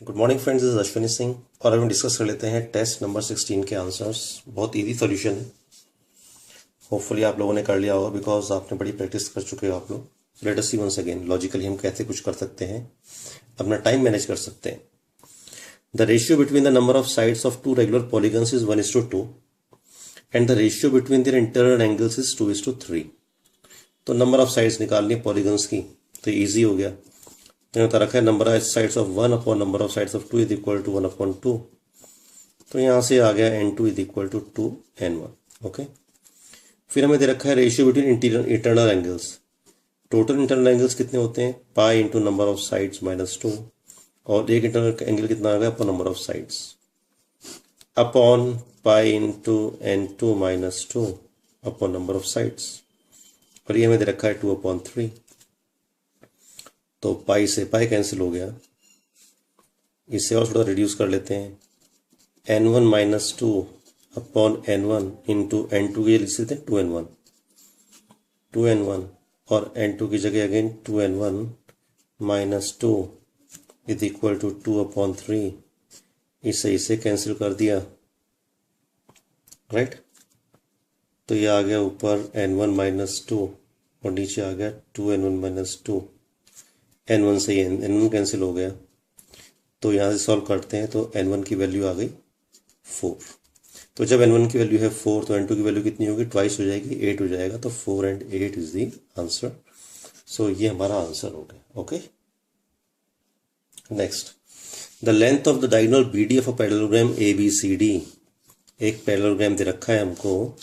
Good morning friends, this is Ashwini Singh और अब हम डिस्कस कर लेते हैं टेस्ट नंबर 16 के आंसर्स। बहुत इजी सॉल्यूशन है। होपफुली आप लोगों ने कर लिया होगा बिकॉज आपने बड़ी प्रैक्टिस कर चुके हो आप लोग। Let us see once again logically हम कैसे कुछ कर सकते हैं, अपना टाइम मैनेज कर सकते हैं। The ratio between the number of sides of two regular polygons is 1:2 and the ratio between their internal angles is 2:3। तो नंबर ऑफ साइड्स निकालनी है पॉलीगन्स की, तो ईजी हो गया। तो बता रखा है number of sides of 1 upon number of sides of 2 is equal to 1/2। तो यहाँ से आ गया n2 is equal to 2n1। Okay, फिर हमें दे रखा है ratio between internal angles. Total internal angles कितने होते हैं? Pi into number of sides -2, और एक इंटरनल एंगल कितना आ गया upon number of sides upon pi into n2 -2 upon number of sides, और ये हमें दे रखा है 2/3। तो पाई से पाई कैंसिल हो गया। इसे और थोड़ा रिड्यूस कर लेते हैं। n1 -2 upon n1 into n2 के लिख सकते हैं 2n1 और n2 की जगह again 2n1 -2 is equal to 2/3। इसे कैंसिल कर दिया, राइट। तो ये आ गया ऊपर n1 -2 और नीचे आ गया 2n1 -2। n1 से n1 कैंसिल हो गया, तो यहाँ से सॉल्व करते हैं तो n1 की वैल्यू आ गई 4। तो जब n1 की वैल्यू है 4 तो n2 की वैल्यू कितनी होगी? ट्वाइस हो जाएगी, 8 हो जाएगा। तो 4 and 8 इज द आंसर। सो ये हमारा आंसर हो गया। Okay, next, the length of the diagonal BD of a parallelogram ABCD। एक पैरेललोग्राम दे रखा है हमको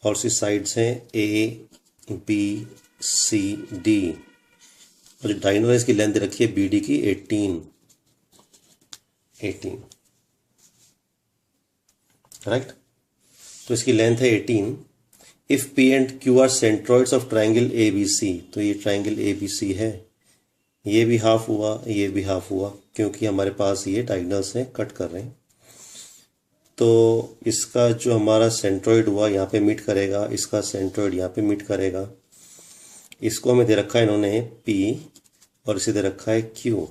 और उसकी साइड्स हैं ABCD और जो डायगोनल है इसकी लेंथ दे रखी है BD की 18। राइट, तो इसकी लेंथ है 18। If P and Q are centroids of triangle ABC, तो ये ट्राइंगल ABC है, ये भी हाफ हुआ, ये भी हाफ हुआ, क्योंकि हमारे पास ये डायगोनल्स हैं, कट कर रहे हैं। तो इसका जो हमारा सेंट्रॉइड हुआ यहाँ पे मीट करेगा, इसका सेंट्रॉइड यहाँ पे मीट करेगा। इसको हमें दे रखा है इन्होंने P और इसे दे रखा है Q।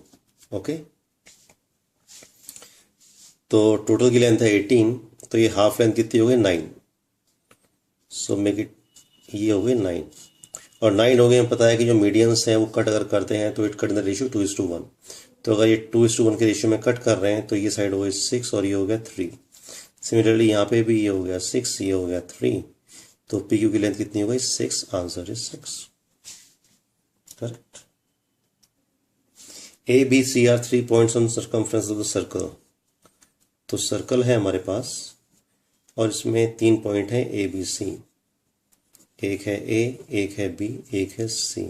ओके, तो टोटल की लेंथ है 18, तो ये हाफ लेंथ कितनी हो गई? 9। सो मेक इट, ये हो गई 9 और 9 हो गए। हमें पता है कि जो मीडियंस हैं वो कट अगर करते हैं तो it cut in the ratio 2:1। तो अगर ये 2:1 के रेशियो में कट कर रहे हैं तो ये साइड हो गई 6 और ये हो गया 3। सिमिलरली यहाँ पे भी ये हो गया 6, ये हो गया 3। तो PQ की लेंथ कितनी हो गई? 6। Answer is 6। Correct. ABC are 3 points on circumference of the circle. तो सर्कल है हमारे पास और इसमें 3 पॉइंट है ABC। एक है A, एक है B, एक है C।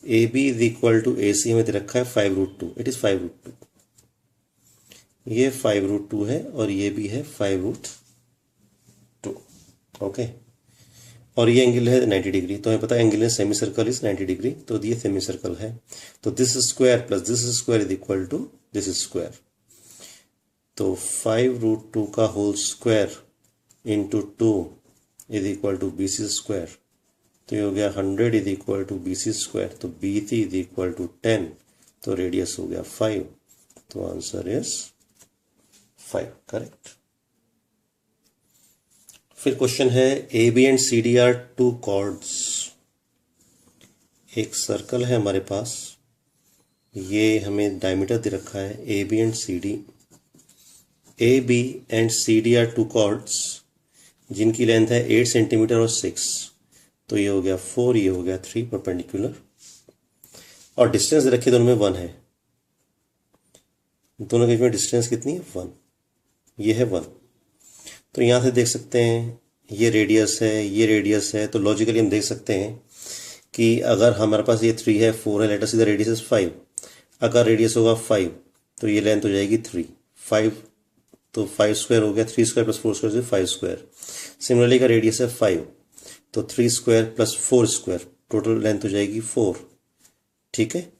AB is equal to AC हमें दे रखा है 5√2। It is 5√2। ये 5√2 है और ये भी है 5√2। ओके, और ये एंगल है 90 डिग्री। तो हमें पता है एंगल है सेमी सर्कल इज 90 डिग्री, तो ये सेमी सर्कल है। तो this square plus this square is equal to this square. तो 5√2 का whole square into 2 is equal to BC square. तो ये हो गया 100 is equal to BC square. तो BC इज इक्वल टू 10, तो रेडियस हो गया 5। तो आंसर इज 5। करेक्ट। फिर क्वेश्चन है AB and CD are 2 chords. एक सर्कल है हमारे पास, ये हमें डायमीटर दे रखा है AB and CD। AB and CD are 2 chords जिनकी लेंथ है 8 सेंटीमीटर और 6। तो ये हो गया 4, ये हो गया 3 परपेंडिकुलर, और डिस्टेंस दे रखी दोनों में 1 है। दोनों के बीच में डिस्टेंस कितनी है? 1। ये है 1। तो यहाँ से देख सकते हैं ये रेडियस है, ये रेडियस है। तो लॉजिकली हम देख सकते हैं कि अगर हमारे पास ये 3 है, 4 है, let us see the radius is 5। अगर रेडियस होगा 5 तो ये लेंथ हो जाएगी 3। 5 तो 5 स्क्वायर हो गया, 3 square plus 4 square 5 square. Similarly का रेडियस है 5, तो 3 square plus 4 square, total length हो जाएगी 4। ठीक है,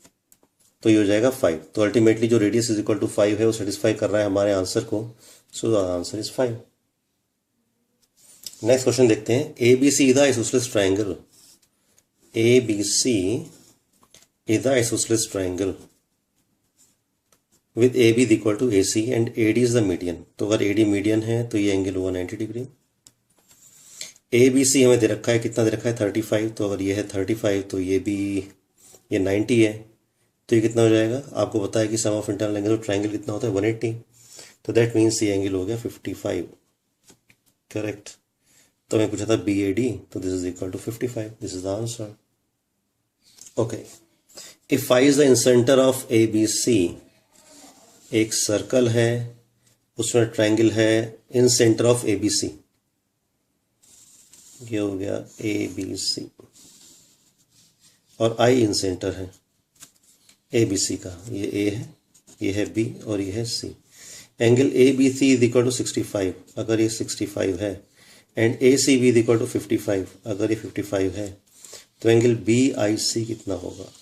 तो ये हो जाएगा 5। तो अल्टीमेटली जो रेडियस इज इक्वल टू 5 है वो सेटिस्फाई कर रहा है हमारे आंसर को। So the answer is 5। Next question देखते हैं। ABC is the isosceles triangle. ABC is the isosceles triangle. With A B is equal to A C and A D is the median. तो अगर A D median है तो ये angle हुआ 90 degree. ए B सी हमें दे रखा है, कितना दे रखा है 35, तो अगर ये है 35 तो ये भी ये 90 है, तो ये कितना हो जाएगा, आपको पता है कि सम ऑफ इंटरनल एंगल ट्राइंगल कितना होता है 180, तो दैट मीन्स ये एंगल हो गया 55, करेक्ट। तो हमें पूछा था बी ए डी, तो this is equal to 55, this is the answer. Okay, if phi is the incentre of A B C, एक सर्कल है उसमें ट्राइंगल है incentre of A B C, ये हो गया ए बी सी, और आई इन सेंटर है ए बी सी का, ये ए है, ये है बी और ये है C. Angle A B C is equal to 65, अगर ये 65 है, and A C B is equal to 55, अगर ये 55 है, तो एंगल बी आई सी कितना होगा,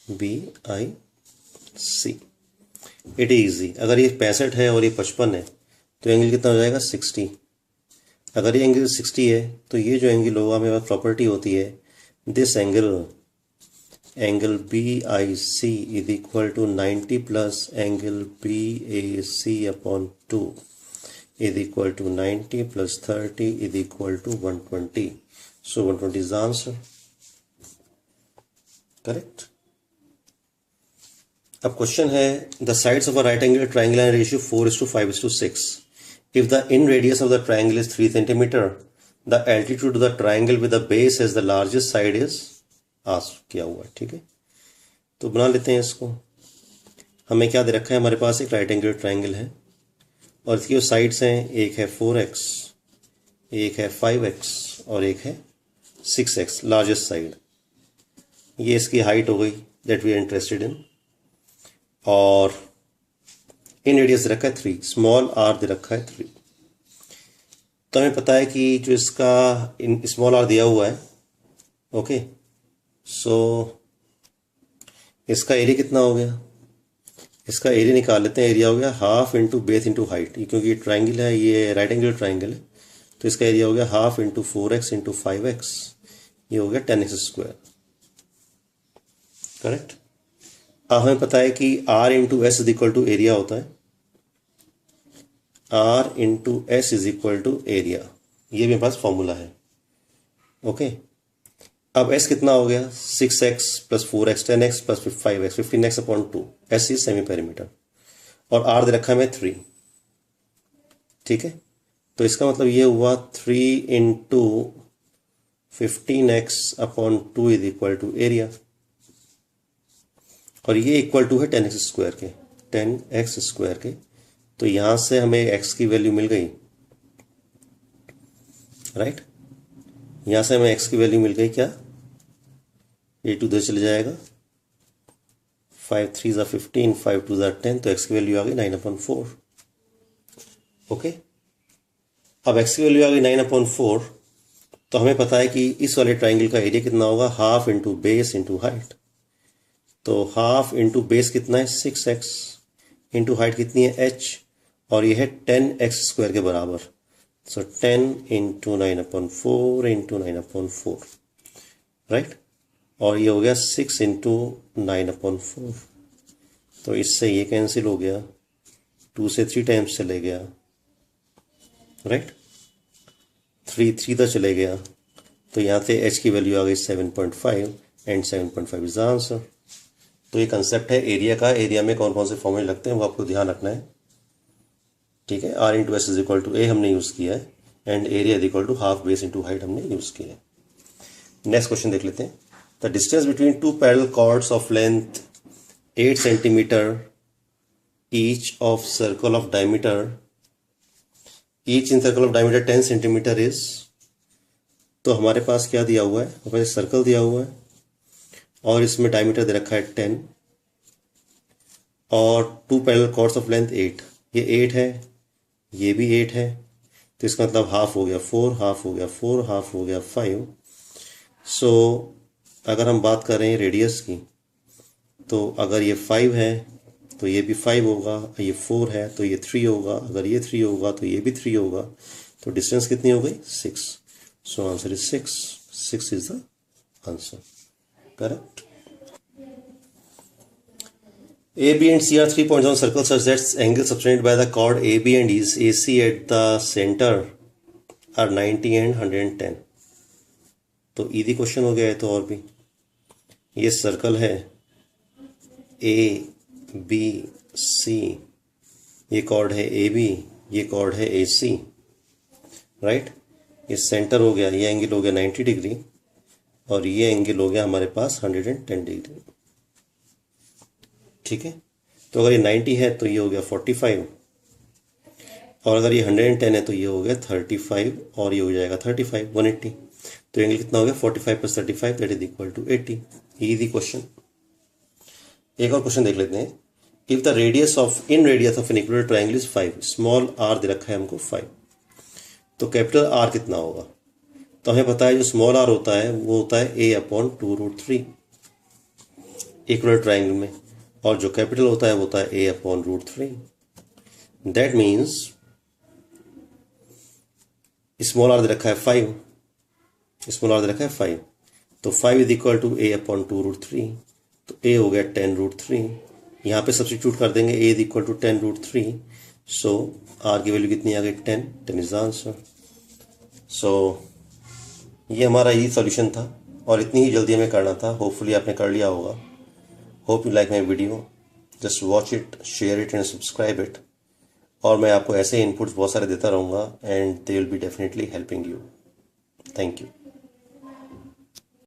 B I C. It is easy, अगर ये 65 है और ये 55 है, तो एंगल कितना हो जाएगा 60। अगर ये एंगल 60 है तो ये जो एंगल होगा, मेरे पास प्रॉपर्टी होती है this angle B I C is equal to 90 plus angle B A C upon 2 is equal to 90 plus 30 is equal to 120। So 120 is the answer, correct. अब क्वेश्चन है, the sides of a right angle triangle and ratio 4:5:6। If the in radius of the triangle is 3 centimeter, the altitude of the triangle with the base as the largest side is asked किया हुआ है, ठीक है। तो बना लेते हैं इसको। हमें क्या दे रखा है, हमारे पास एक राइट एंगल ट्राइंगल है और इसकी जो साइड्स हैं, एक है 4x, एक है 5x और एक है 6x, लार्जेस्ट साइड। ये इसकी हाइट हो गई that we are interested in, और इन रेडियस दे रखा है 3, स्मॉल आर दे रखा है 3। तो हमें पता है कि जो इसका इन स्मॉल आर दिया हुआ है, ओके, सो इसका एरिया कितना हो गया, इसका एरिया निकाल लेते हैं। एरिया हो गया half into base into height, क्योंकि ये ट्राइंगल है, ये राइट एंगल ट्राइंगल है, तो इसका एरिया हो गया half into 4x into 5x, ये हो गया 10x², करेक्ट। अब हमें पता है कि r into S is equal to area होता है, r into S is equal to area, ये मेरे पास फॉर्मूला है, ओके। अब s कितना हो गया, 6x plus 4x 10x plus 5x 15x upon 2, s is semi perimeter, और r दे रखा है मैं 3, ठीक है। तो इसका मतलब ये हुआ 3 into 15x upon 2 is equal to area, और ये इक्वल टू है 10x² के, 10x² के। तो यहां से हमें x की वैल्यू मिल गई, राइट। यहां से हमें x की वैल्यू मिल गई, क्या, ये 2 उधर चले जाएगा, 5 3 ज़ा 15, 5 2 ज़ा 10, तो x की वैल्यू आ गई 9/4, ओके। अब x की वैल्यू आ गई 9/4, तो हमें पता है कि इस वाले ट्राइंगल का एरिया कितना होगा, half into base into height. तो हाफ इंटू बेस कितना है 6x, इंटू हाइट कितनी है h, और ये है 10x² के बराबर। सो 10 इंटू 9/4 इंटू 9/4, राइट, और ये हो गया 6 इंटू 9/4। तो इससे ये कैंसिल हो गया, 2 से 3 टाइम्स चले गया, राइट, 3 तक चले गया, तो यहाँ से h की वैल्यू आ गई 7.5 एंड 7.5 इज द आंसर। तो ये कंसेप्ट है एरिया का, एरिया में कौन कौन से फॉर्मूले लगते हैं वो आपको ध्यान रखना है, ठीक है। r into S is equal to A हमने यूज़ किया है, and area is equal to half base into height हमने यूज़ किया है। नेक्स्ट क्वेश्चन देख लेते हैं। The distance between 2 parallel chords of length 8 centimetre each of circle of diameter, each in circle of diameter 10 centimetre is. तो हमारे पास क्या दिया हुआ है, हमारे पास सर्कल दिया हुआ है और इसमें डायमीटर दे रखा है 10, और 2 पैरेलल कॉर्ड्स ऑफ लेंथ 8, ये 8 है, ये भी 8 है, तो इसका मतलब हाफ हो गया 4, हाफ हो गया 4, हाफ हो गया 5। सो अगर हम बात कर रहे हैं रेडियस की, तो अगर ये 5 है तो ये भी 5 होगा, ये 4 है तो ये 3 होगा, अगर ये 3 होगा तो ये भी 3 होगा, तो डिस्टेंस कितनी हो गई 6। So answer is 6 is the answer, correct. AB and C are 3 points on circle such that angles subtended by the chord AB and AC at the center are 90 and 110. तो इजी क्वेश्चन हो गया है। तो और भी ये circle है ABC, ये कॉर्ड है AB, ये कॉर्ड है AC, राइट। ये सेंटर हो गया, ये एंगल हो गया 90 डिग्री और ये एंगल हो गया हमारे पास 110 डिग्री, ठीक है। तो अगर ये 90 है तो ये हो गया 45 और अगर ये 110 है तो ये हो गया 35 और ये हो जाएगा 35, 180। तो एंगल कितना हो गया 45 + 35 that is equal to 80। Easy question. एक और क्वेश्चन देख लेते हैं। If the radius of an equilateral triangle is 5, small R दे रखा है हमको 5, तो कैपिटल आर कितना होगा। तो हमें पता है जो स्मॉल आर होता है वो होता है a/2√3 इक्विलेटरल ट्रायंगल में, और जो कैपिटल होता है वो होता है a/√3। That means small R दे रखा है 5, स्मॉल आर दे रखा है 5, तो 5 इज इक्वल टू a/2√3, तो a हो गया 10√3। यहाँ पे सब्स्टिट्यूट कर देंगे, a is equal to 10√3, so r की वैल्यू कितनी आ गई 10 इज आंसर। सो ये हमारा ये सॉल्यूशन था और इतनी ही जल्दी हमें करना था। होपफुली आपने कर लिया होगा। Hope you like my video, just watch it, share it and subscribe it. और मैं आपको ऐसे इनपुट्स बहुत सारे देता रहूँगा and they will be definitely helping you. Thank you.